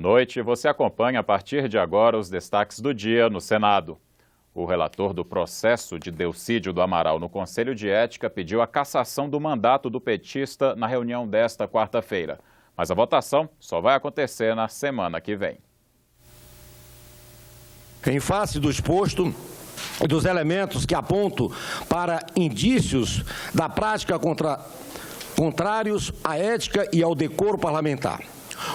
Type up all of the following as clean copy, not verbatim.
noite. Você acompanha a partir de agora os destaques do dia no Senado. O relator do processo de Delcídio do Amaral no Conselho de Ética pediu a cassação do mandato do petista na reunião desta quarta-feira. Mas a votação só vai acontecer na semana que vem. Em face do exposto e dos elementos que apontam para indícios da prática contrários à ética e ao decoro parlamentar,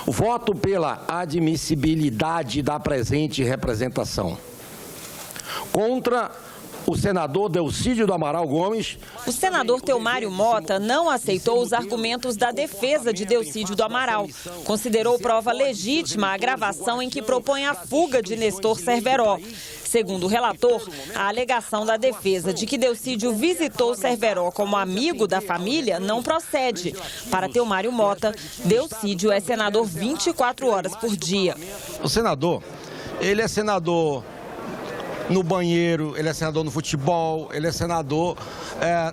voto pela admissibilidade da presente representação. Contra o senador Delcídio do Amaral Gomes. O senador Teomário Mota não aceitou os argumentos da defesa de Delcídio do Amaral. Considerou prova legítima a gravação em que propõe a fuga de Nestor Cerveró. Segundo o relator, a alegação da defesa de que Delcídio visitou Cerveró como amigo da família não procede. Para Teomário Mota, Delcídio é senador 24 horas por dia. O senador, ele é senador no banheiro, ele é senador no futebol, ele é senador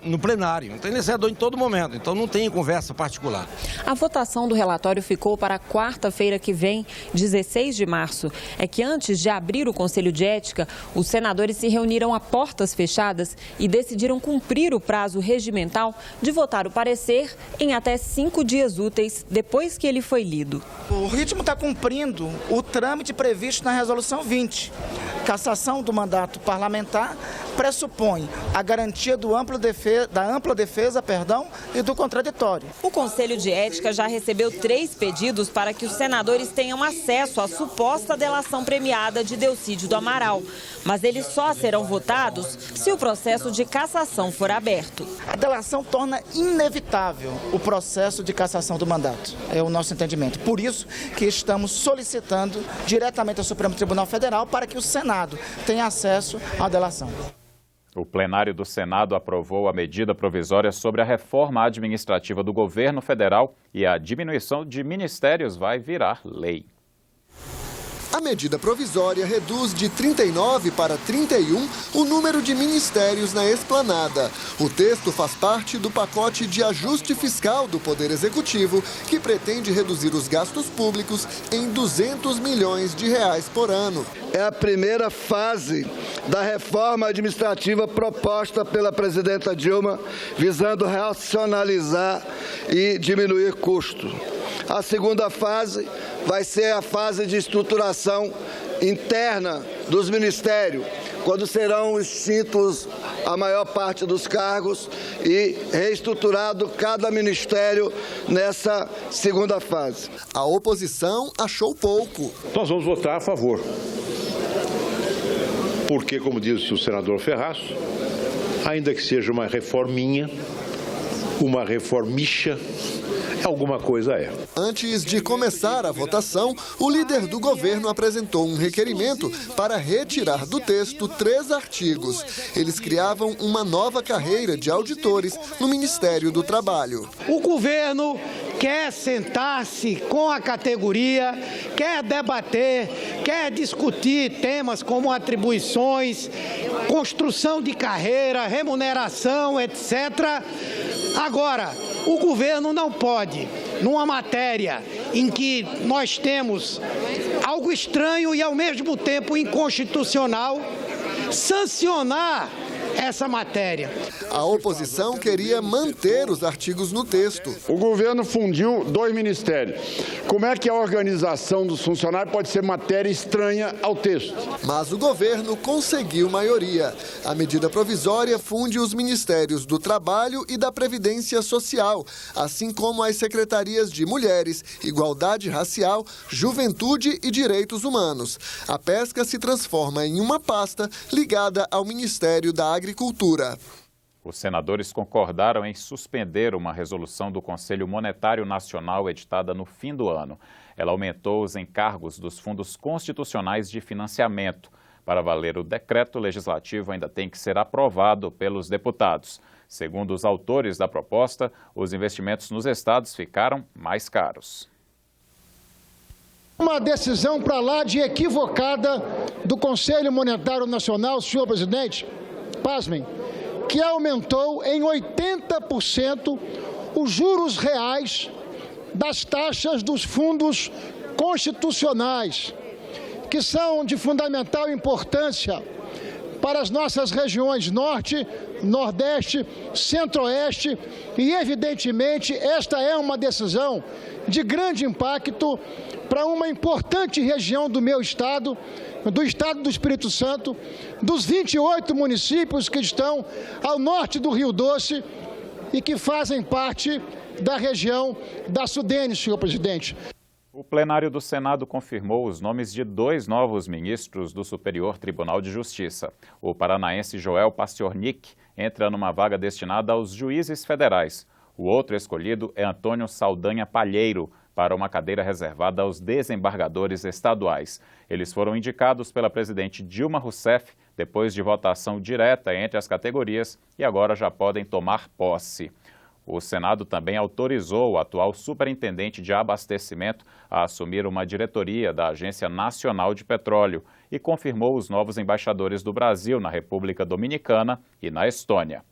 no plenário. Então ele é senador em todo momento, então não tem conversa particular. A votação do relatório ficou para quarta-feira que vem, 16 de março. É que antes de abrir o Conselho de Ética, os senadores se reuniram a portas fechadas e decidiram cumprir o prazo regimental de votar o parecer em até 5 dias úteis depois que ele foi lido. O ritmo está cumprindo o trâmite previsto na Resolução 20. Cassação do mandato parlamentar pressupõe a garantia da ampla defesa e do contraditório. O Conselho de Ética já recebeu 3 pedidos para que os senadores tenham acesso à suposta delação premiada de Delcídio do Amaral. Mas eles só serão votados se o processo de cassação for aberto. A delação torna inevitável o processo de cassação do mandato. É o nosso entendimento. Por isso que estamos solicitando diretamente ao Supremo Tribunal Federal para que o Senado tenha acesso à delação. O plenário do Senado aprovou a medida provisória sobre a reforma administrativa do governo federal e a diminuição de ministérios vai virar lei. A medida provisória reduz de 39 para 31 o número de ministérios na esplanada. O texto faz parte do pacote de ajuste fiscal do Poder Executivo, que pretende reduzir os gastos públicos em R$200 milhões por ano. É a primeira fase da reforma administrativa proposta pela presidenta Dilma, visando racionalizar e diminuir custos. A segunda fase vai ser a fase de estruturação interna dos ministérios, quando serão extintos a maior parte dos cargos e reestruturado cada ministério nessa segunda fase. A oposição achou pouco. Nós vamos votar a favor, porque, como disse o senador Ferraz, ainda que seja uma reforminha, uma reformicha, alguma coisa é. Antes de começar a votação, o líder do governo apresentou um requerimento para retirar do texto 3 artigos. Eles criavam uma nova carreira de auditores no Ministério do Trabalho. O governo quer sentar-se com a categoria, quer debater, quer discutir temas como atribuições, construção de carreira, remuneração, etc. Agora, o governo não pode, numa matéria em que nós temos algo estranho e, ao mesmo tempo, inconstitucional, sancionar essa matéria. A oposição queria manter os artigos no texto. O governo fundiu 2 ministérios. Como é que a organização dos funcionários pode ser matéria estranha ao texto? Mas o governo conseguiu maioria. A medida provisória funde os ministérios do Trabalho e da Previdência Social, assim como as secretarias de Mulheres, Igualdade Racial, Juventude e Direitos Humanos. A pesca se transforma em uma pasta ligada ao Ministério da Agricultura. Os senadores concordaram em suspender uma resolução do Conselho Monetário Nacional editada no fim do ano. Ela aumentou os encargos dos fundos constitucionais de financiamento. Para valer, o decreto legislativo ainda tem que ser aprovado pelos deputados. Segundo os autores da proposta, os investimentos nos estados ficaram mais caros. Uma decisão para lá de equivocada do Conselho Monetário Nacional, senhor presidente, pasmem, que aumentou em 80% os juros reais das taxas dos fundos constitucionais, que são de fundamental importância para as nossas regiões Norte, Nordeste, Centro-Oeste e, evidentemente, esta é uma decisão de grande impacto para uma importante região do meu estado, do estado do Espírito Santo, dos 28 municípios que estão ao norte do Rio Doce e que fazem parte da região da Sudene, senhor presidente. O plenário do Senado confirmou os nomes de 2 novos ministros do Superior Tribunal de Justiça. O paranaense Joel Paciornik entra numa vaga destinada aos juízes federais. O outro escolhido é Antônio Saldanha Palheiro, para uma cadeira reservada aos desembargadores estaduais. Eles foram indicados pela presidente Dilma Rousseff depois de votação direta entre as categorias e agora já podem tomar posse. O Senado também autorizou o atual superintendente de abastecimento a assumir uma diretoria da Agência Nacional de Petróleo e confirmou os novos embaixadores do Brasil na República Dominicana e na Estônia.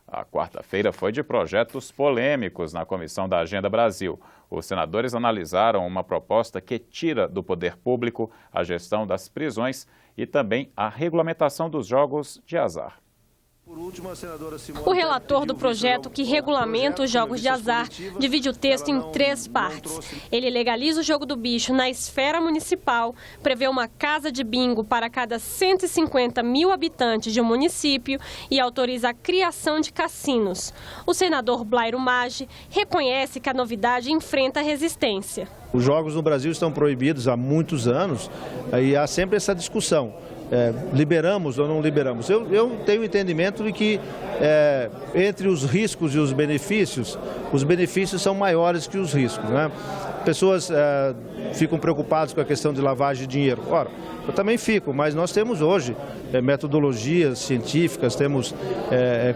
A quarta-feira foi de projetos polêmicos na Comissão da Agenda Brasil. Os senadores analisaram uma proposta que tira do poder público a gestão das prisões e também a regulamentação dos jogos de azar. O relator do projeto que regulamenta os jogos de azar divide o texto em 3 partes. Ele legaliza o jogo do bicho na esfera municipal, prevê uma casa de bingo para cada 150 mil habitantes de um município e autoriza a criação de cassinos. O senador Blairo Maggi reconhece que a novidade enfrenta resistência. Os jogos no Brasil estão proibidos há muitos anos e há sempre essa discussão. Liberamos ou não liberamos? Eu tenho entendimento de que entre os riscos e os benefícios são maiores que os riscos, né? Pessoas ficam preocupadas com a questão de lavagem de dinheiro. Ora, eu também fico, mas nós temos hoje metodologias científicas, temos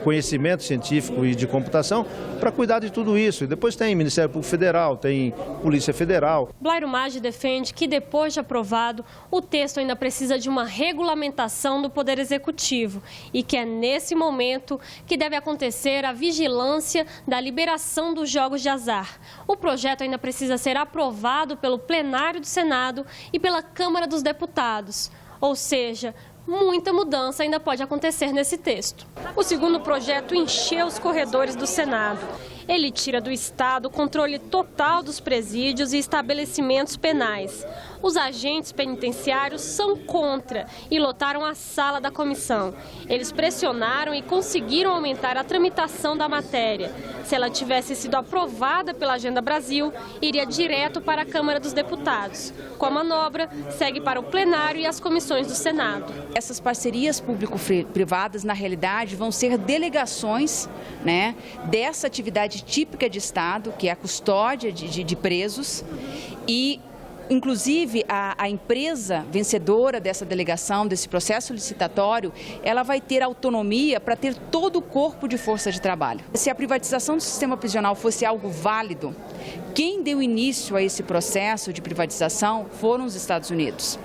conhecimento científico e de computação para cuidar de tudo isso. E depois tem Ministério Público Federal, tem Polícia Federal. Blairo Maggi defende que depois de aprovado, o texto ainda precisa de uma regulamentação do Poder Executivo e que é nesse momento que deve acontecer a vigilância da liberação dos jogos de azar. O projeto ainda precisa ser aprovado pelo plenário do Senado e pela Câmara dos Deputados, ou seja, muita mudança ainda pode acontecer nesse texto. O segundo projeto encheu os corredores do Senado. Ele tira do Estado o controle total dos presídios e estabelecimentos penais. Os agentes penitenciários são contra e lotaram a sala da comissão. Eles pressionaram e conseguiram aumentar a tramitação da matéria. Se ela tivesse sido aprovada pela Agenda Brasil, iria direto para a Câmara dos Deputados. Com a manobra, segue para o plenário e as comissões do Senado. Essas parcerias público-privadas, na realidade, vão ser delegações, né, dessa atividade típica de Estado, que é a custódia de presos, e inclusive a empresa vencedora dessa delegação, desse processo licitatório, ela vai ter autonomia para ter todo o corpo de força de trabalho. Se a privatização do sistema prisional fosse algo válido, quem deu início a esse processo de privatização foram os Estados Unidos.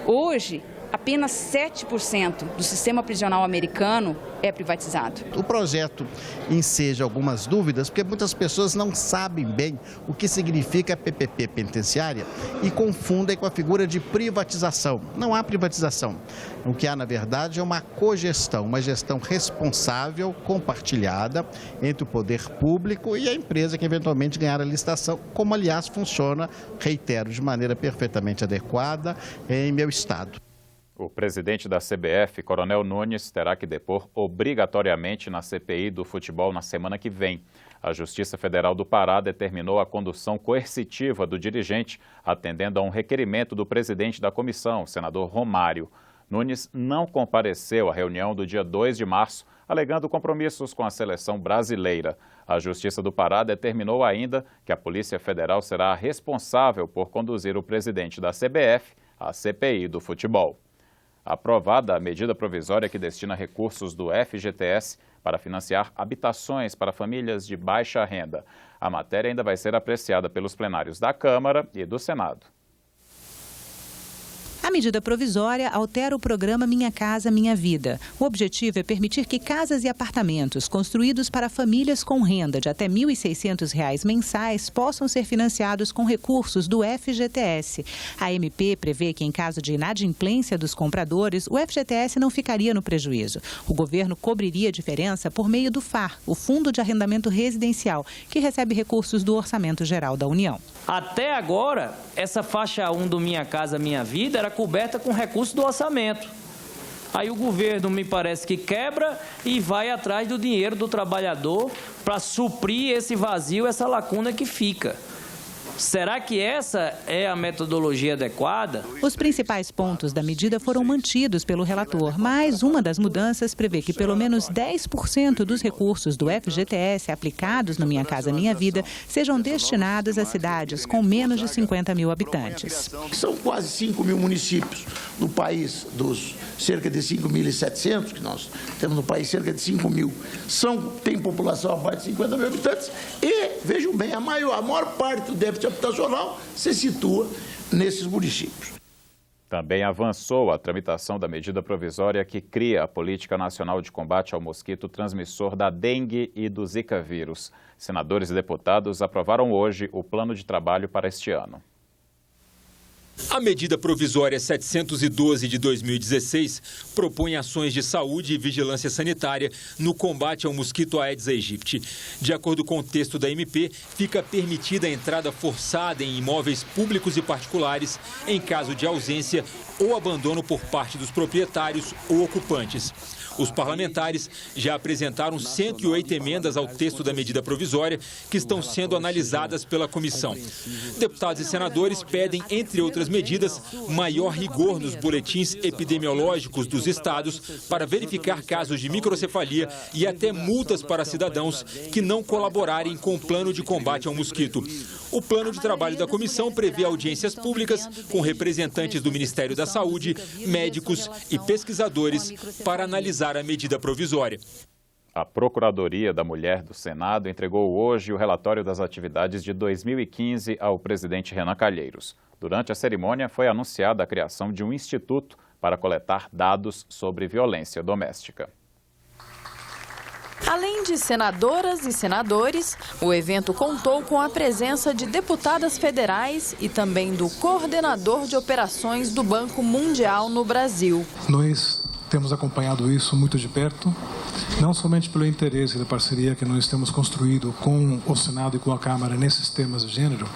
Hoje, apenas 7% do sistema prisional americano é privatizado. O projeto enseja algumas dúvidas, porque muitas pessoas não sabem bem o que significa PPP penitenciária e confundem com a figura de privatização. Não há privatização. O que há, na verdade, é uma cogestão, uma gestão responsável, compartilhada entre o poder público e a empresa que eventualmente ganhar a licitação, como, aliás, funciona, reitero, de maneira perfeitamente adequada em meu estado. O presidente da CBF, Coronel Nunes, terá que depor obrigatoriamente na CPI do futebol na semana que vem. A Justiça Federal do Pará determinou a condução coercitiva do dirigente, atendendo a um requerimento do presidente da comissão, o senador Romário. Nunes não compareceu à reunião do dia 2 de março, alegando compromissos com a seleção brasileira. A Justiça do Pará determinou ainda que a Polícia Federal será responsável por conduzir o presidente da CBF à CPI do futebol. Aprovada a medida provisória que destina recursos do FGTS para financiar habitações para famílias de baixa renda. A matéria ainda vai ser apreciada pelos plenários da Câmara e do Senado. A medida provisória altera o programa Minha Casa Minha Vida. O objetivo é permitir que casas e apartamentos construídos para famílias com renda de até R$ 1.600 mensais possam ser financiados com recursos do FGTS. A MP prevê que, em caso de inadimplência dos compradores, o FGTS não ficaria no prejuízo. O governo cobriria a diferença por meio do FAR, o Fundo de Arrendamento Residencial, que recebe recursos do Orçamento Geral da União. Até agora, essa faixa 1 do Minha Casa Minha Vida era coberta com recursos do orçamento. Aí o governo, me parece que quebra e vai atrás do dinheiro do trabalhador para suprir esse vazio, essa lacuna que fica. Será que essa é a metodologia adequada? Os principais pontos da medida foram mantidos pelo relator, mas uma das mudanças prevê que pelo menos 10% dos recursos do FGTS aplicados no Minha Casa Minha Vida sejam destinados a cidades com menos de 50 mil habitantes. São quase 5 mil municípios no país, dos cerca de 5.700 que nós temos no país, cerca de 5 mil. Tem população abaixo de 50 mil habitantes e, vejam bem, a maior parte do déficit habitacional se situa nesses municípios. Também avançou a tramitação da medida provisória que cria a Política Nacional de Combate ao Mosquito Transmissor da Dengue e do Zika vírus. Senadores e deputados aprovaram hoje o plano de trabalho para este ano. A medida provisória 712 de 2016 propõe ações de saúde e vigilância sanitária no combate ao mosquito Aedes aegypti. De acordo com o texto da MP, fica permitida a entrada forçada em imóveis públicos e particulares em caso de ausência ou abandono por parte dos proprietários ou ocupantes. Os parlamentares já apresentaram 108 emendas ao texto da medida provisória que estão sendo analisadas pela comissão. Deputados e senadores pedem, entre outras medidas, maior rigor nos boletins epidemiológicos dos estados para verificar casos de microcefalia e até multas para cidadãos que não colaborarem com o plano de combate ao mosquito. O plano de trabalho da comissão prevê audiências públicas com representantes do Ministério da Saúde, médicos e pesquisadores para analisar a medida provisória. A Procuradoria da Mulher do Senado entregou hoje o relatório das atividades de 2015 ao presidente Renan Calheiros. Durante a cerimônia, foi anunciada a criação de um instituto para coletar dados sobre violência doméstica. Além de senadoras e senadores, o evento contou com a presença de deputadas federais e também do coordenador de operações do Banco Mundial no Brasil. Nós temos acompanhado isso muito de perto, não somente pelo interesse da parceria que nós temos construído com o Senado e com a Câmara nesses temas de gênero,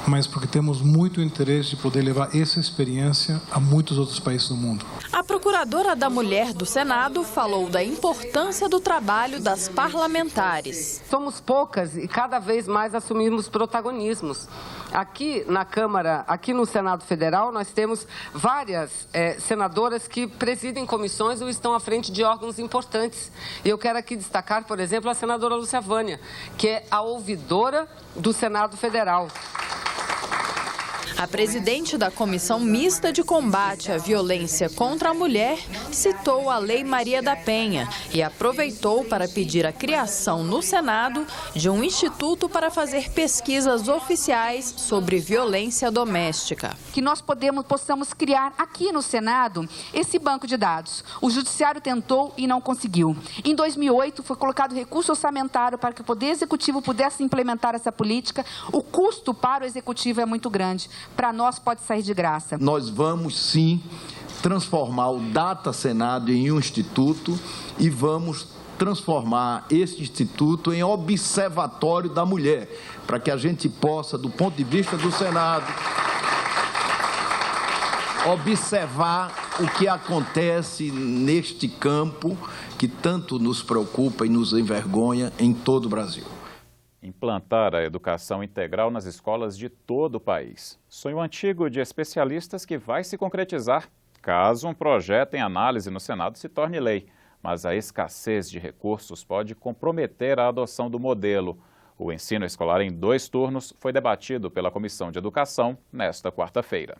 mas porque temos muito interesse de poder levar essa experiência a muitos outros países do mundo. A procuradora da Mulher do Senado falou da importância do trabalho das parlamentares. Somos poucas e cada vez mais assumimos protagonismos. Aqui na Câmara, aqui no Senado Federal, nós temos várias senadoras que presidem comissões ou estão à frente de órgãos importantes. E eu quero aqui destacar, por exemplo, a senadora Lúcia Vânia, que é a ouvidora do Senado Federal. A presidente da Comissão Mista de Combate à Violência contra a Mulher citou a Lei Maria da Penha e aproveitou para pedir a criação no Senado de um instituto para fazer pesquisas oficiais sobre violência doméstica. Que nós possamos criar aqui no Senado esse banco de dados. O Judiciário tentou e não conseguiu. Em 2008 foi colocado recurso orçamentário para que o Poder Executivo pudesse implementar essa política. O custo para o Executivo é muito grande. Para nós pode sair de graça. Nós vamos sim transformar o Data Senado em um instituto e vamos transformar esse instituto em observatório da mulher, para que a gente possa, do ponto de vista do Senado, observar o que acontece neste campo que tanto nos preocupa e nos envergonha em todo o Brasil. Implantar a educação integral nas escolas de todo o país. Sonho antigo de especialistas que vai se concretizar caso um projeto em análise no Senado se torne lei. Mas a escassez de recursos pode comprometer a adoção do modelo. O ensino escolar em 2 turnos foi debatido pela Comissão de Educação nesta quarta-feira.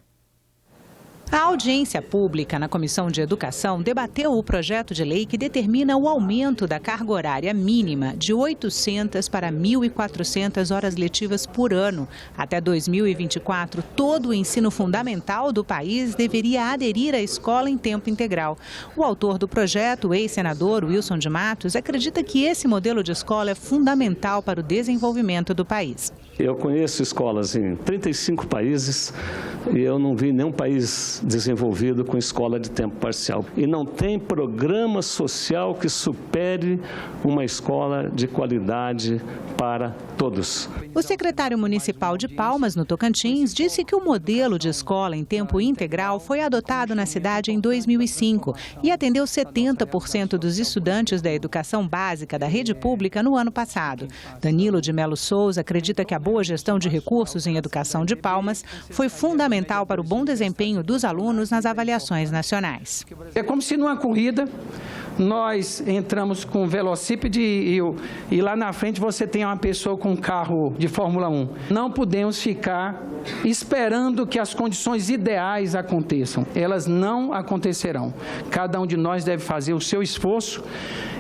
A audiência pública na Comissão de Educação debateu o projeto de lei que determina o aumento da carga horária mínima de 800 para 1.400 horas letivas por ano. Até 2024, todo o ensino fundamental do país deveria aderir à escola em tempo integral. O autor do projeto, o ex-senador Wilson de Matos, acredita que esse modelo de escola é fundamental para o desenvolvimento do país. Eu conheço escolas em 35 países e eu não vi nenhum país desenvolvido com escola de tempo parcial. E não tem programa social que supere uma escola de qualidade para todos. O secretário municipal de Palmas, no Tocantins, disse que o modelo de escola em tempo integral foi adotado na cidade em 2005 e atendeu 70% dos estudantes da educação básica da rede pública no ano passado. Danilo de Melo Souza acredita que a boa gestão de recursos em educação de Palmas foi fundamental para o bom desempenho dos alunos nas avaliações nacionais. É como se numa corrida nós entramos com um velocípede e lá na frente você tem uma pessoa com um carro de Fórmula 1. Não podemos ficar esperando que as condições ideais aconteçam. Elas não acontecerão. Cada um de nós deve fazer o seu esforço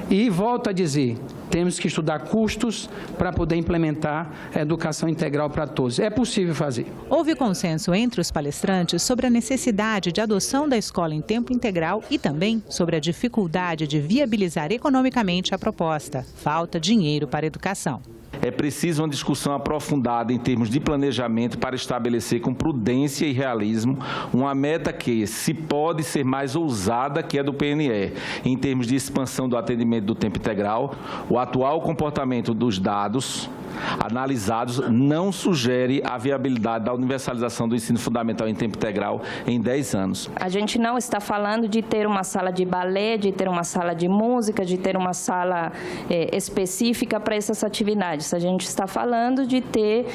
e, volto a dizer, temos que estudar custos para poder implementar a educação integral para todos. É possível fazer. Houve consenso entre os palestrantes sobre a necessidade de adoção da escola em tempo integral e também sobre a dificuldade de viabilizar economicamente a proposta. Falta dinheiro para a educação. É preciso uma discussão aprofundada em termos de planejamento para estabelecer com prudência e realismo uma meta que, se pode ser mais ousada que a do PNE, em termos de expansão do atendimento do tempo integral. O atual comportamento dos dados analisados não sugere a viabilidade da universalização do ensino fundamental em tempo integral em 10 anos. A gente não está falando de ter uma sala de balé, de ter uma sala de música, de ter uma sala específica para essas atividades. A gente está falando de ter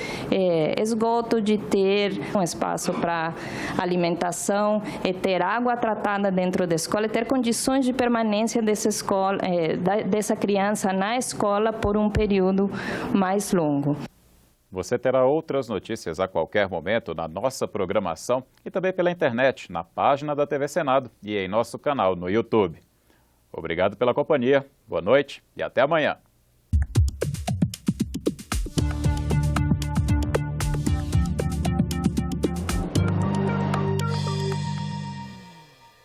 esgoto, de ter um espaço para alimentação, ter água tratada dentro da escola, ter condições de permanência dessa criança na escola por um período mais longo. Você terá outras notícias a qualquer momento na nossa programação e também pela internet, na página da TV Senado e em nosso canal no YouTube. Obrigado pela companhia, boa noite e até amanhã.